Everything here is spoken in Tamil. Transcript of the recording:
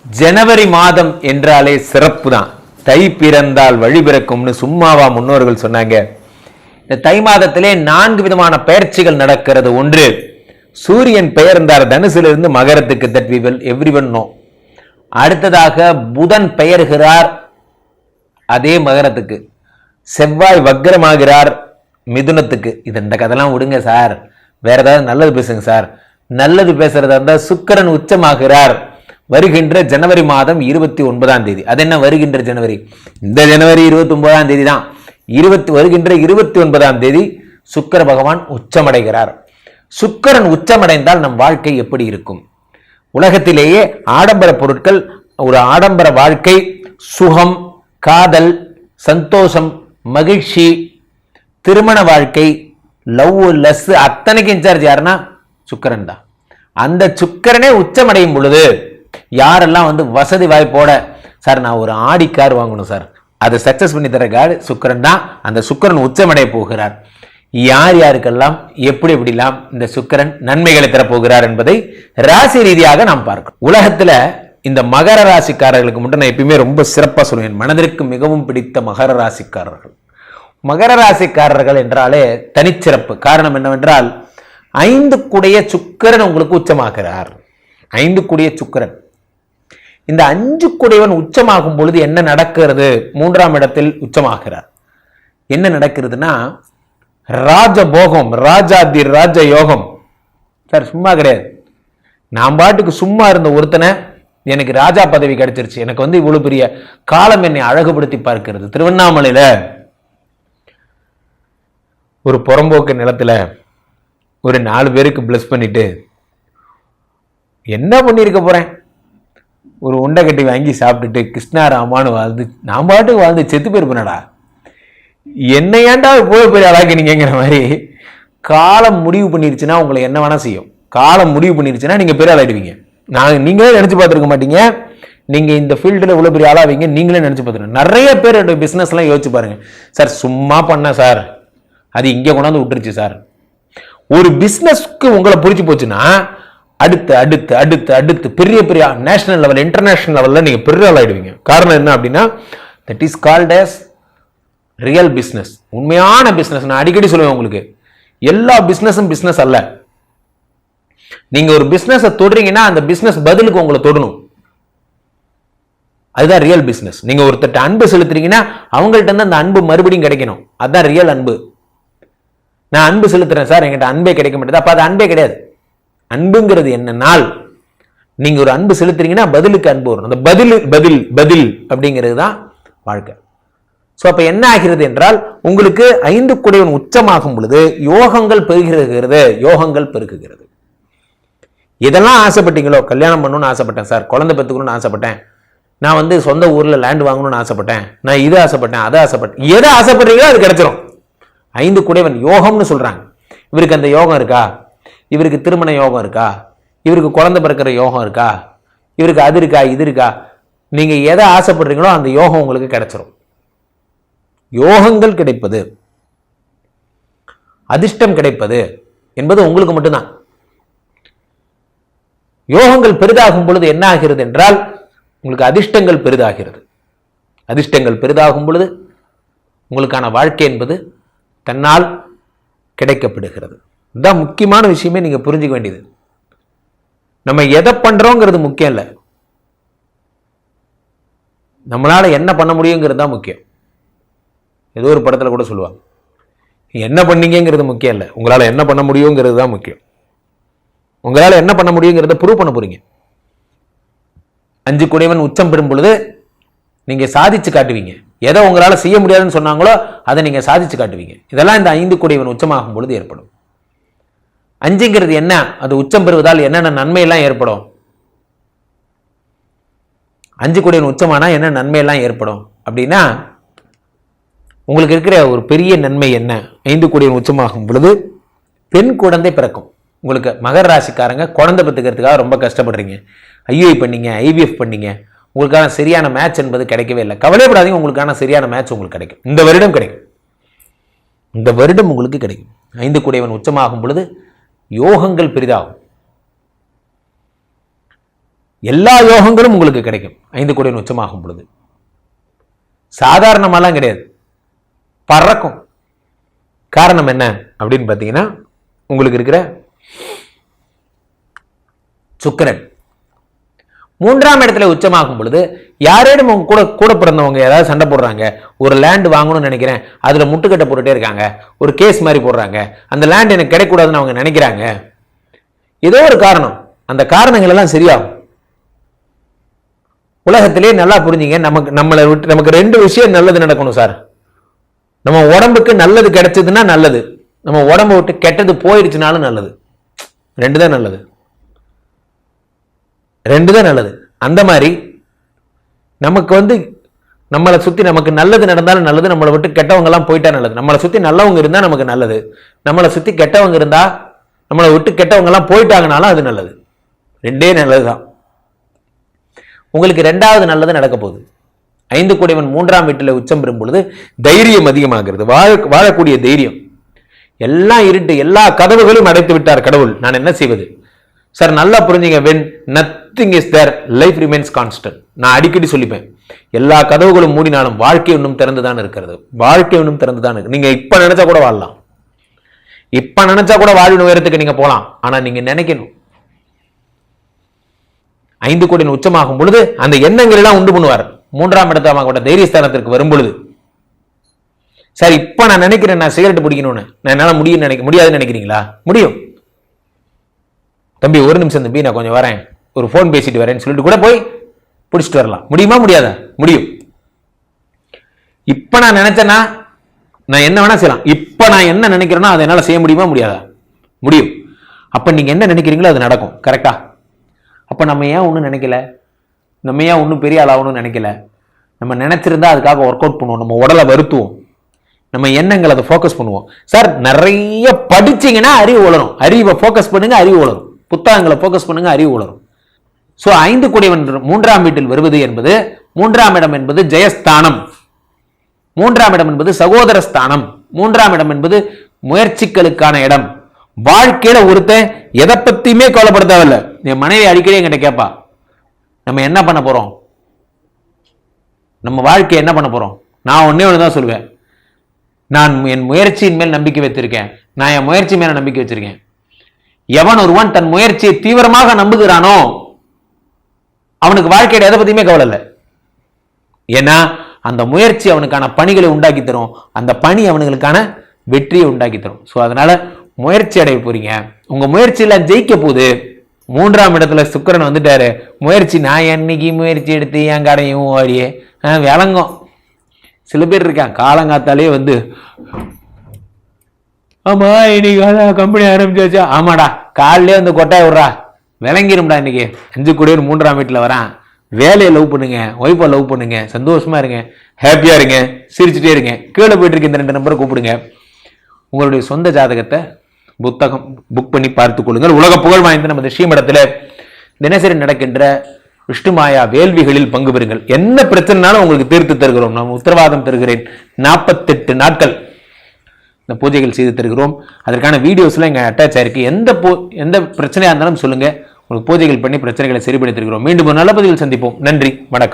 ஜனவரி மாதம் என்றாலே சிறப்பு தான். தை பிறந்தால் வழி பிறக்கும்னு சும்மாவா முன்னோர்கள் சொன்னாங்க. இந்த தை மாதத்திலே 4 விதமான பெயர்ச்சிகள் நடக்கிறது. ஒன்று, சூரியன் பெயர்ந்தார் தனுசிலிருந்து மகரத்துக்கு, that we will everyone know. அடுத்ததாக புதன் பெயர்கிறார் அதே மகரத்துக்கு. செவ்வாய் வக்ரமாகிறார் மிதுனத்துக்கு. இது இந்த கதெல்லாம் விடுங்க சார், வேற ஏதாவது நல்லது பேசுங்க சார். நல்லது பேசுறதா இருந்தா சுக்கிரன் உச்சமாகிறார் வருகின்ற ஜனவரி மாதம் 29ஆம் தேதி. அது என்ன வருகின்ற ஜனவரி? இந்த ஜனவரி 29ஆம் தேதி தான். வருகின்ற 29ஆம் தேதி சுக்கிர பகவான் உச்சமடைகிறார். சுக்கிரன் உச்சமடைந்தால் நம் வாழ்க்கை எப்படி இருக்கும்? உலகத்திலேயே ஆடம்பர பொருட்கள், ஒரு ஆடம்பர வாழ்க்கை, சுகம், காதல், சந்தோஷம், மகிழ்ச்சி, திருமண வாழ்க்கை, லவ், லஸ் அத்தனைக்கு இன்சார்ஜ் யாருன்னா சுக்கிரன் தான். அந்த சுக்கிரனே உச்சமடையும் பொழுது யாரெல்லாம் வசதி வாய்ப்போட, சார் நான் ஒரு ஆடி கார் வாங்கணும் சார், அதை சக்சஸ் பண்ணி தர கார் சுக்கிரன் தான். அந்த சுக்கிரன் உச்சமடைய போகிறார். யார் யாருக்கெல்லாம் எப்படி எப்படிலாம் இந்த சுக்கிரன் நன்மைகளை தரப்போகிறார் என்பதை ராசி ரீதியாக நாம் பார்க்கிறோம். உலகத்துல இந்த மகர ராசிக்காரர்களுக்கு மட்டும் நான் எப்பயுமே ரொம்ப சிறப்பாக சொல்லுவேன். மனதிற்கு மிகவும் பிடித்த மகர ராசிக்காரர்கள். மகர ராசிக்காரர்கள் என்றாலே தனிச்சிறப்பு. காரணம் என்னவென்றால் 5 கூடைய சுக்கிரன் உங்களுக்கு உச்சமாகிறார். 5 கூடைய சுக்கிரன். இந்த 5 கூடையவன் உச்சமாகும் பொழுது என்ன நடக்கிறது? 3ஆம் இடத்தில் உச்சமாகிறார். என்ன நடக்கிறதுனா ராஜபோகம், ராஜாதி ராஜ யோகம். சார் சும்மா கிடையாது. நான் பாட்டுக்கு சும்மா இருந்த ஒருத்தனை எனக்கு ராஜா பதவி கிடைச்சிருச்சு, எனக்கு இவ்வளவு பெரிய காலம் என்னை அழகுபடுத்தி பார்க்கிறது. திருவண்ணாமலையில ஒரு புறம்போக்கு நிலத்துல ஒரு 4 பேருக்கு பிளஸ் பண்ணிட்டு என்ன பண்ணியிருக்க போறேன், ஒரு உண்டை கட்டி வாங்கி சாப்பிட்டுட்டு கிருஷ்ணாராமான்னு வாழ்ந்து நான் பாட்டுக்கு வாழ்ந்து செத்து போயிருப்பேனடா, என்னை ஏன்டா போய் பெரிய அழகினீங்கிற மாதிரி காலம் முடிவு பண்ணிருச்சுன்னா உங்களை என்ன வேணா செய்யும். காலம் முடிவு பண்ணிருச்சுன்னா நீங்க பெரிய ஆளாயிடுவீங்க. நீங்களே நினைச்சு பார்த்துருக்க மாட்டீங்க. நீங்க இந்த ஃபீல்டுல இவ்வளவு பெரிய ஆளாவீங்க நீங்களே நினைச்சு பார்த்துருங்க. நிறைய பேர் பிசினஸ் எல்லாம் யோசிச்சு பாருங்க. சார் சும்மா பண்ண சார், அது இங்கே கொண்டாந்து விட்டுருச்சு சார். ஒரு பிசினஸ்க்கு உங்களை பிடிச்சி போச்சுன்னா அடுத்து அடுத்து அடுத்து அடுத்து பெரிய பெரிய நேஷனல் லெவல், இன்டர்நேஷனல் லெவல்ல நீங்க பெரிய ஆளாயிடுவீங்க. காரணம் என்ன அப்படின்னா that is called as real business. உண்மையான பிசினஸ். நான் அடிக்கடி சொல்லுவேன் உங்களுக்கு, எல்லா பிசினஸும் பிசினஸ் அல்ல. நீங்க ஒரு பிசினஸ் தொடுறீங்கன்னா அந்த பிசினஸ் பதிலுக்கு உங்களை தொடணும். அதுதான் ரியல் பிசினஸ். நீங்க ஒருத்தட்ட அன்பு செலுத்துறீங்கன்னா அவங்கள்ட்ட இருந்து அந்த அன்பு மறுபடியும் கிடைக்கணும். அதுதான் ரியல் அன்பு. நான் அன்பு செலுத்துறேன் சார், என்கிட்ட அன்பே கிடைக்க மாட்டேது, அப்ப அது அன்பே கிடையாது. அன்புங்கிறது என்னன்னால் நீங்க ஒரு அன்பு செலுத்துறீங்கன்னா பதிலுக்கு அன்பு வரும். அந்த பதில் பதில் பதில் அப்படிங்கிறது தான் வாழ்க்கை. ஸோ அப்ப என்ன ஆகிறது என்றால் உங்களுக்கு 5 கூடையவன் உச்சமாகும் பொழுது யோகங்கள் பெருகிறது, யோகங்கள் பெருக்குகிறது. இதெல்லாம் ஆசைப்பட்டீங்களோ, கல்யாணம் பண்ணணும்னு ஆசைப்பட்டேன் சார், குழந்தை பெற்றுக்கணும்னு ஆசைப்பட்டேன், நான் சொந்த ஊர்ல லேண்ட் வாங்கணும்னு ஆசைப்பட்டேன், நான் இது ஆசைப்பட்டேன் அதை ஆசைப்பட்டேன், எதை ஆசைப்படுறீங்களோ அது கிடைச்சிடும். 5 கூடையவன் யோகம்னு சொல்றாங்க. இவருக்கு அந்த யோகம் இருக்கா? இவருக்கு திருமண யோகம் இருக்கா? இவருக்கு குழந்தை பிறக்கிற யோகம் இருக்கா? இவருக்கு அது இருக்கா இது இருக்கா? நீங்க எதை ஆசைப்படுறீங்களோ அந்த யோகம் உங்களுக்கு கிடைச்சிடும். யோகங்கள் கிடைப்பது, அதிர்ஷ்டம் கிடைப்பது என்பது உங்களுக்கு மட்டும்தான். யோகங்கள் பெரிதாகும் பொழுது என்ன ஆகிறது என்றால் உங்களுக்கு அதிர்ஷ்டங்கள் பெரிதாகிறது. அதிர்ஷ்டங்கள் பெரிதாகும் பொழுது உங்களுக்கான வாழ்க்கை என்பது தன்னால் கிடைக்கப்படுகிறது. இதுதான் முக்கியமான விஷயமே. நீங்க புரிஞ்சுக்க வேண்டியது, நம்ம எதை பண்றோங்கிறது முக்கியம் இல்லை, நம்மளால என்ன பண்ண முடியுங்கிறது தான் முக்கியம். ஏதோ ஒரு படத்துல கூட சொல்லுவாங்க, என்ன பண்ணீங்கிறது முக்கியம் இல்லை, உங்களால என்ன பண்ண முடியுங்கிறது தான் முக்கியம். உங்களால என்ன பண்ண முடியுங்கிறத ப்ரூவ் பண்ண போறீங்க. 5 கூடையவன் உச்சம் பெறும் பொழுது நீங்க சாதிச்சு காட்டுவீங்க. எதை உங்களால செய்ய முடியாதுன்னு சொன்னாங்களோ அதை நீங்க சாதிச்சு காட்டுவீங்க. இதெல்லாம் இந்த 5 கூடையவன் உச்சமாகும் பொழுது ஏற்படும். 5ங்கிறது என்ன? அது உச்சம் பெறுவதால் என்னென்ன நன்மை எல்லாம் ஏற்படும்? 5 கூடையவன் உச்சமானா என்ன நன்மை எல்லாம் ஏற்படும் அப்படின்னா, உங்களுக்கு இருக்கிற ஒரு பெரிய நன்மை என்ன? 5 கூடையவன் உச்சமாகும் பொழுது பெண் குழந்தை பிறக்கும். உங்களுக்கு மகர ராசிக்காரங்க குழந்தை பெற்றுக்கிறதுக்காக ரொம்ப கஷ்டப்படுறீங்க. ஐயுஐ பண்ணீங்க, ஐவிஎஃப் பண்ணீங்க, உங்களுக்கான சரியான மேட்ச் என்பது கிடைக்கவே இல்லை. கவலைப்படாதீங்க, உங்களுக்கான சரியான மேட்ச் உங்களுக்கு கிடைக்கும். இந்த வருடம் கிடைக்கும். இந்த வருடம் உங்களுக்கு கிடைக்கும். 5 கூடையவன் உச்சமாகும் பொழுது யோகங்கள் பெரிதாகும். எல்லா யோகங்களும் உங்களுக்கு கிடைக்கும் 5 கோடியின் உச்சமாகும் பொழுது. சாதாரணமாலாம் கிடையாது, பறக்கும். காரணம் என்ன அப்படின்னு பார்த்தீங்கன்னா, உங்களுக்கு இருக்கிற சுக்கிரன் 3ஆம் இடத்துல உச்சமாகும் பொழுது யாரேனும் உங்க கூட பிறந்தவங்க ஏதாவது சண்டை போடுறாங்க, ஒரு லேண்ட் வாங்கணும்னு நினைக்கிறேன், அதுல முட்டுக்கட்டை போட்டுட்டே இருக்காங்க, ஒரு கேஸ் மாதிரி போடுறாங்க, அந்த லேண்ட் எனக்கு கிடைக்கூடாதுன்னு அவங்க நினைக்கிறாங்க, ஏதோ ஒரு காரணம், அந்த காரணங்கள் எல்லாம் சரியாகும். உலகத்திலே நல்லா புரிஞ்சுங்க, நமக்கு 2 விஷயம் நல்லது நடக்கணும் சார். நம்ம உடம்புக்கு நல்லது கிடைச்சதுன்னா நல்லது, நம்ம உடம்பு விட்டு கெட்டது போயிடுச்சுனாலும் நல்லது. 2 தான் நல்லது, 2 தான் நல்லது. அந்த மாதிரி நமக்கு நம்மளை சுத்தி நமக்கு நல்லது நடந்தாலும் நல்லது, நம்மளை விட்டு கெட்டவங்க எல்லாம் போயிட்டா நல்லது. நம்மளை சுத்தி நல்லவங்க இருந்தா நமக்கு நல்லது, நம்மளை சுத்தி கெட்டவங்க இருந்தா, நம்மளை விட்டு கெட்டவங்க எல்லாம் போயிட்டாங்கனாலும் அது நல்லது. 2 நல்லதுதான். உங்களுக்கு 2வது நல்லது நடக்க போகுது. 5 கோடியவன் 3ஆம் வீட்டில் உச்சம் பெறும் பொழுது தைரியம் அதிகமாகிறது, வாழக்கூடிய தைரியம். எல்லாம் இருட்டு, எல்லா கதவுகளையும் அடைத்து விட்டார் கடவுள், நான் என்ன செய்வது? சார் நல்லா புரிஞ்சுங்க, when nothing is there, life remains constant. நான் அடிக்கடி சொல்லிப்பேன், எல்லா கதவுகளும் மூடினாலும் வாழ்க்கை இன்னும் திறந்துதான் இருக்கிறது. வாழ்க்கை இன்னும் திறந்துதான் இருக்கு. நீங்க இப்ப நினைச்சா கூட வாழலாம், இப்ப நினைச்சா கூட வாழ்வின் உயரத்துக்கு நீங்க போலாம். ஆனா நீங்க நினைக்கணும். 5 கோடியின் உச்சமாகும் பொழுது அந்த எண்ணங்கள் எல்லாம் உண்டு பண்ணுவார். 3ஆம் இடத்துல தைரியஸ்தானத்திற்கு வரும் பொழுது, சார் இப்ப நான் நினைக்கிறேன் நான் சிகரெட் பிடிக்கணும்னு, நான் என்னால முடியாதுன்னு நினைக்கிறீங்களா? முடியும் தம்பி, ஒரு நிமிஷம் தம்பி, நான் கொஞ்சம் வரேன், ஒரு போன் பேசிட்டு வரேன்னு சொல்லிட்டு கூட போய் பிடிச்சிட்டு வரலாம். முடியுமா? முடியாதா? முடியும். இப்ப நான் நினைச்சேன்னா நான் என்ன வேணா செய்யலாம். இப்ப நான் என்ன நினைக்கிறேன்னா அதை என்னால செய்ய முடியுமா? முடியாதா? முடியும். அப்ப நீங்க என்ன நினைக்கிறீங்களோ அது நடக்கும். கரெக்டா? அப்ப நம்ம ஏன் ஒன்றும் நினைக்கல? நம்ம ஏன் ஒன்றும் பெரிய ஆளாகணும்னு நினைக்கல? நம்ம நினைச்சிருந்தா அதுக்காக ஒர்க் அவுட் பண்ணுவோம், நம்ம உடலை வருத்துவோம், நம்ம எண்ணங்களை அதை ஃபோக்கஸ் பண்ணுவோம். சார் நிறைய படிச்சீங்கன்னா அறிவு வளரும், அறிவை ஃபோக்கஸ் பண்ணுங்க, அறிவு வளரும். புத்தகங்களை ஃபோக்கஸ் பண்ணுங்க, அறிவு வளரும். ஸோ 5 கோடியவன் 3ஆம் வீட்டில் வருவது என்பது, 3ஆம் இடம் என்பது ஜெயஸ்தானம், 3ஆம் இடம் என்பது சகோதர ஸ்தானம், 3ஆம் இடம் என்பது முயற்சிகளுக்கான இடம். வாழ்க்கையில ஒருத்தன் எதை பத்தியுமே கவலைப்பட தேவையில்லை. என் மனைவி அடிக்கடி என்கிட்ட கேட்பா, நம்ம என்ன பண்ண போறோம், நம்ம வாழ்க்கை என்ன பண்ண போறோம்? நான் ஒன்னே ஒண்ணுதான் சொல்லுவேன், நான் என் முயற்சியின் மேல் நம்பிக்கை வைத்திருக்கேன், நான் என் முயற்சி மேல நம்பிக்கை வச்சிருக்கேன். எவன் ஒருவன் தன் முயற்சியை தீவிரமாக நம்புகிறானோ அவனுக்கு வாழ்க்கையில எதை பத்தியுமே கவலை இல்லை. ஏன்னா அந்த முயற்சி அவனுக்கான பணிகளை உண்டாக்கி தரும், அந்த பணி அவனுங்களுக்கான வெற்றியை உண்டாக்கி தரும். ஸோ அதனால முயற்சி அடைய போறீங்க, உங்க முயற்சியில ஜெயிக்க போகுது. 3ஆம் இடத்துல சுக்கிரன் வந்துட்டாரு. முயற்சி, நான் என்னைக்கு முயற்சி எடுத்து என் கடையும் ஓடியே விளங்கும். சில பேர் இருக்கான் காலங்காத்தாலே ஆமா இன்னைக்கு கம்பெனி ஆரம்பிச்சாச்சா, ஆமாடா காலிலே கொட்டாய் விடுறா, விளங்கிரும்டா. இன்னைக்கு 5 கோடியர் 3ஆம் வீட்டுல வரான். வேலையை லவ் பண்ணுங்க, ஒய்ஃபை லவ் பண்ணுங்க, சந்தோஷமா இருங்க, ஹாப்பியா இருங்க, சிரிச்சுட்டே இருங்க. கீழே போயிட்டு இருக்க இந்த 2 நம்பரை கூப்பிடுங்க. உங்களுடைய சொந்த ஜாதகத்தை புத்தகம் புக் பண்ணி பார்த்துக் கொள்ளுங்கள். உலக புகழ் வாய்ந்த நமது ஸ்ரீமடத்தில் தினசரி நடக்கின்ற விஷ்ணுமாயா வேள்விகளில் பங்கு பெறுங்கள். என்ன பிரச்சனைனாலும் உங்களுக்கு தீர்த்து தருகிறோம், நான் உத்தரவாதம் தருகிறேன். 48 நாட்கள் இந்த பூஜைகள் செய்து தருகிறோம். அதற்கான வீடியோஸ்லாம் இங்கே அட்டாச் ஆயிருக்கு. எந்த பிரச்சனையா இருந்தாலும் சொல்லுங்க, உங்களுக்கு பூஜைகள் பண்ணி பிரச்சனைகளை சரிபடுத்தி தருகிறோம். மீண்டும் ஒரு நல்ல பதிவில் சந்திப்போம். நன்றி, வணக்கம்.